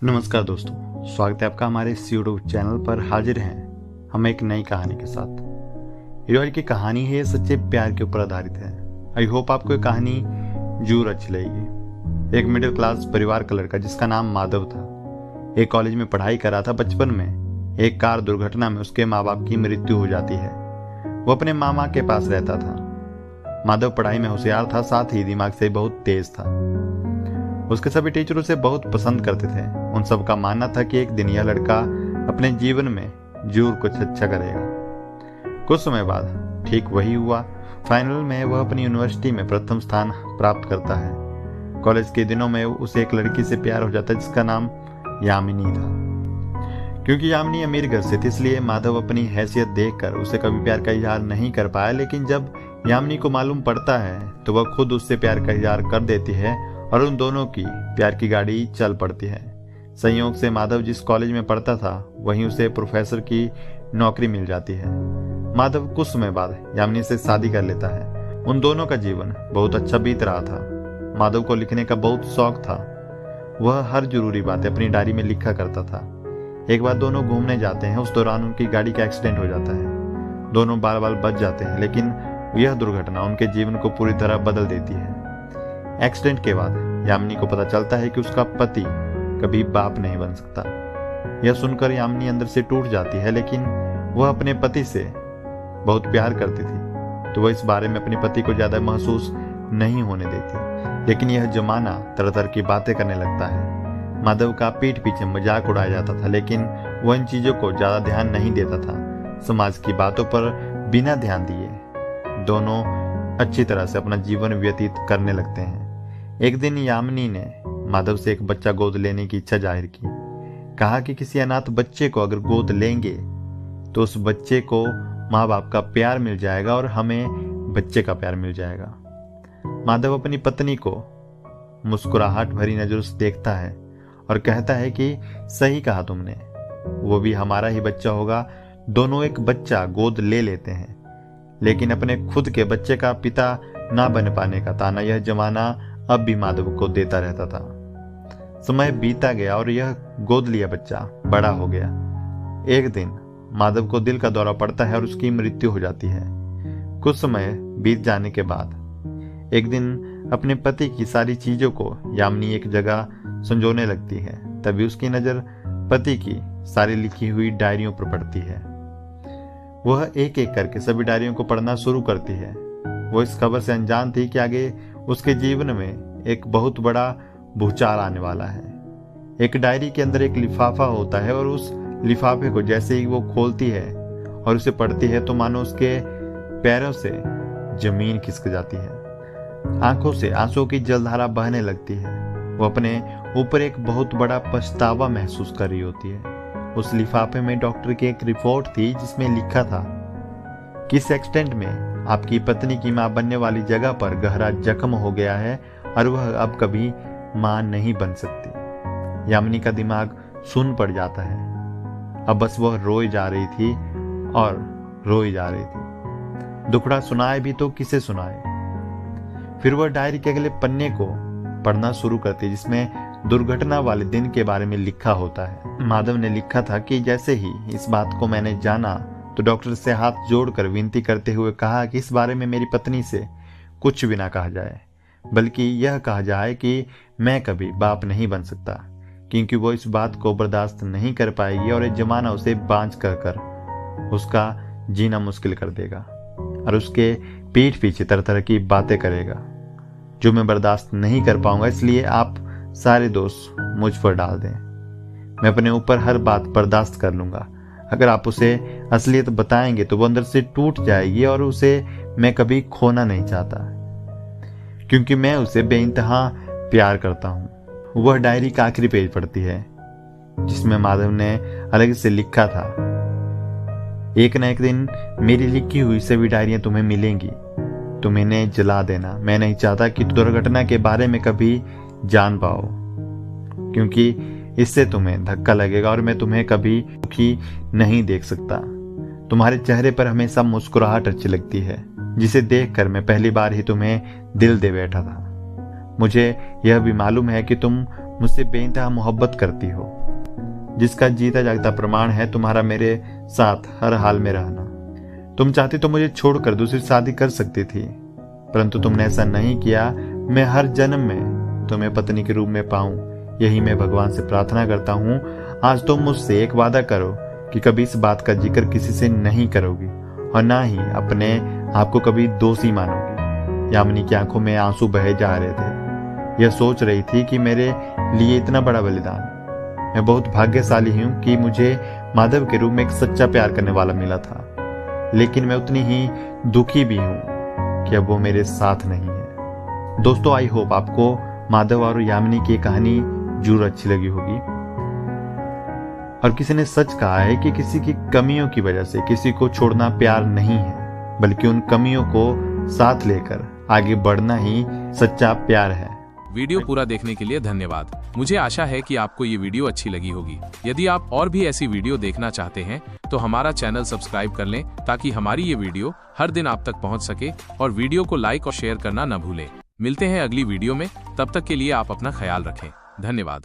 नमस्कार दोस्तों, स्वागत है आपका हमारे इस यूट्यूब चैनल पर। हाजिर हैं हम एक नई कहानी के साथ। ये की कहानी है सच्चे प्यार के ऊपर आधारित है। आई होप आपको ये कहानी जरूर अच्छी लगेगी। एक मिडिल क्लास परिवार का लड़का जिसका नाम माधव था, एक कॉलेज में पढ़ाई कर रहा था। बचपन में एक कार दुर्घटना में उसके माँ बाप की मृत्यु हो जाती है। वो अपने मामा के पास रहता था। माधव पढ़ाई में होशियार था, साथ ही दिमाग से बहुत तेज था। उसके सभी टीचर उसे बहुत पसंद करते थे। उन सब का मानना था कि एक दिन यह लड़का अपने जीवन में जरूर कुछ अच्छा करेगा। कुछ समय बाद ठीक वही हुआ। फाइनल में वह अपनी यूनिवर्सिटी में प्रथम स्थान प्राप्त करता है। कॉलेज के दिनों में उसे एक लड़की से प्यार हो जाता है जिसका नाम यामिनी था। क्योंकि यामिनी अमीर घर से थी, इसलिए माधव अपनी हैसियत देखकर उसे कभी प्यार का इजहार नहीं कर पाया। लेकिन जब यामिनी को मालूम पड़ता है तो वह खुद उससे प्यार का इजहार कर देती है और उन दोनों की प्यार की गाड़ी चल पड़ती है। संयोग से माधव जिस कॉलेज में पढ़ता था वहीं उसे प्रोफेसर की नौकरी मिल जाती है। माधव कुछ समय बाद यामिनी से शादी कर लेता है। उन दोनों का जीवन बहुत अच्छा बीत रहा था। माधव को लिखने का बहुत शौक था। वह हर जरूरी बातें अपनी डायरी में लिखा करता था। एक बार दोनों घूमने जाते हैं। उस दौरान उनकी गाड़ी का एक्सीडेंट हो जाता है। दोनों बाल बाल बच जाते हैं, लेकिन यह दुर्घटना उनके जीवन को पूरी तरह बदल देती है। एक्सीडेंट के बाद यामिनी को पता चलता है कि उसका पति कभी बाप नहीं बन सकता। यह सुनकर यामिनी अंदर से टूट जाती है, लेकिन वह अपने पति से बहुत प्यार करती थी तो वह इस बारे में अपने पति को ज्यादा महसूस नहीं होने देती। लेकिन यह जमाना तरह तरह की बातें करने लगता है। माधव का पीठ पीछे मजाक उड़ाया जाता था, लेकिन वह इन चीजों को ज्यादा ध्यान नहीं देता था। समाज की बातों पर बिना ध्यान दिए दोनों अच्छी तरह से अपना जीवन व्यतीत करने लगते हैं। एक दिन यामिनी ने माधव से एक बच्चा गोद लेने की इच्छा जाहिर की। कहा कि किसी अनाथ बच्चे को अगर गोद लेंगे तो उस बच्चे को माँ बाप का प्यार मिल जाएगा और हमें बच्चे का प्यार मिल जाएगा। माधव अपनी पत्नी को मुस्कुराहट भरी नजरों से देखता है और कहता है कि सही कहा तुमने, वो भी हमारा ही बच्चा होगा। दोनों एक बच्चा गोद ले लेते हैं, लेकिन अपने खुद के बच्चे का पिता ना बन पाने का ताना यह जमाना अब भी माधव को देता रहता था। समय बीता गया और यह गोद लिया बच्चा बड़ा हो गया। एक दिन माधव को दिल का दौरा पड़ता है और उसकी मृत्यु हो जाती है। कुछ समय बीत जाने के बाद एक दिन अपने पति की सारी चीजों को यामिनी एक जगह संजोने लगती है। तभी उसकी नजर पति की सारी लिखी हुई डायरियों पर पड़ती है। वह एक एक करके सभी डायरियों को पढ़ना शुरू करती है। वो इस खबर से अनजान थी कि आगे उसके जीवन में एक बहुत बड़ा भूचाल आने वाला है। एक डायरी के अंदर एक लिफाफा होता है और उस लिफाफे को जैसे ही वो खोलती है और उसे पढ़ती है तो मानो उसके पैरों से जमीन खिसक जाती है। आंखों से आंसू की जलधारा बहने लगती है। वो अपने ऊपर एक बहुत बड़ा पछतावा महसूस कर रही होती है। उस लिफाफे में डॉक्टर की एक रिपोर्ट थी जिसमें लिखा था कि इस एक्सीडेंट में आपकी पत्नी की मां बनने वाली जगह पर गहरा जख्म हो गया है और वह अब कभी मां नहीं बन सकती। यामिनी का दिमाग सुन पड़ जाता है। अब बस वह रोई जा रही थी और रोई जा रही थी। दुखड़ा सुनाए भी तो किसे सुनाए। फिर वह डायरी के अगले पन्ने को पढ़ना शुरू करती जिसमें दुर्घटना वाले दिन के बारे में लिखा होता है। माधव ने लिखा था कि जैसे ही इस बात को मैंने जाना तो डॉक्टर से हाथ जोड़कर विनती करते हुए कहा कि इस बारे में मेरी पत्नी से कुछ भी ना कहा जाए, बल्कि यह कहा जाए कि मैं कभी बाप नहीं बन सकता, क्योंकि वो इस बात को बर्दाश्त नहीं कर पाएगी और ये जमाना उसे बांझ कर उसका जीना मुश्किल कर देगा और उसके पीठ पीछे तरह तरह की बातें करेगा जो मैं बर्दाश्त नहीं कर पाऊंगा। इसलिए आप सारे दोष मुझ पर डाल दें। मैं अपने ऊपर हर बात बर्दाश्त कर लूंगा। अगर आप उसे असलियत बताएंगे तो वो अंदर से टूट जाएगी और उसे मैं कभी खोना नहीं चाहता, क्योंकि मैं उसे बेइंतहा प्यार करता हूं। वह डायरी का आखिरी पेज पढ़ती है जिसमें माधव ने अलग से लिखा था, एक न एक दिन मेरी लिखी हुई सभी डायरियां तुम्हें मिलेंगी। तुम इन्हें जला देना। मैं नहीं चाहता कि दुर्घटना के बारे में कभी जान पाओ, क्योंकि इससे तुम्हें धक्का लगेगा और मैं तुम्हें कभी दुखी नहीं देख सकता। तुम्हारे चेहरे पर हमेशा मुस्कुराहट अच्छी लगती है, जिसे देखकर मैं पहली बार ही तुम्हें दिल दे बैठा था। मुझे यह भी मालूम है कि तुम मुझसे बेइंतहा मोहब्बत करती हो, जिसका जीता जागता प्रमाण है तुम्हारा मेरे साथ हर हाल में रहना। तुम चाहती तो मुझे छोड़कर दूसरी शादी कर सकती थी, परंतु तुमने ऐसा नहीं किया। मैं हर जन्म में तुम्हें पत्नी के रूप में पाऊं, यही मैं भगवान से प्रार्थना करता हूं। आज तुम मुझसे एक वादा करो कि कभी इस बात का जिक्र किसी से नहीं करोगी और ना ही अपने आप को कभी दोषी मानोगी। यामिनी की आंखों में आंसू बहे जा रहे थे। यह सोच रही थी कि मेरे लिए इतना बड़ा बलिदान। मैं बहुत भाग्यशाली हूं कि मुझे माधव के रूप में एक सच्चा प्यार करने वाला मिला था, लेकिन मैं उतनी ही दुखी भी हूं कि अब वो मेरे साथ नहीं है। दोस्तों, आई होप आपको माधव और यामिनी की कहानी जरूर अच्छी लगी होगी। और किसी ने सच कहा है कि किसी की कमियों की वजह से किसी को छोड़ना प्यार नहीं है, बल्कि उन कमियों को साथ लेकर आगे बढ़ना ही सच्चा प्यार है। वीडियो पूरा देखने के लिए धन्यवाद। मुझे आशा है कि आपको ये वीडियो अच्छी लगी होगी। यदि आप और भी ऐसी वीडियो देखना चाहते हैं तो हमारा चैनल सब्सक्राइब कर लें, ताकि हमारी ये वीडियो हर दिन आप तक पहुंच सके। और वीडियो को लाइक और शेयर करना न भूलें। मिलते हैं अगली वीडियो में, तब तक के लिए आप अपना ख्याल रखें। धन्यवाद।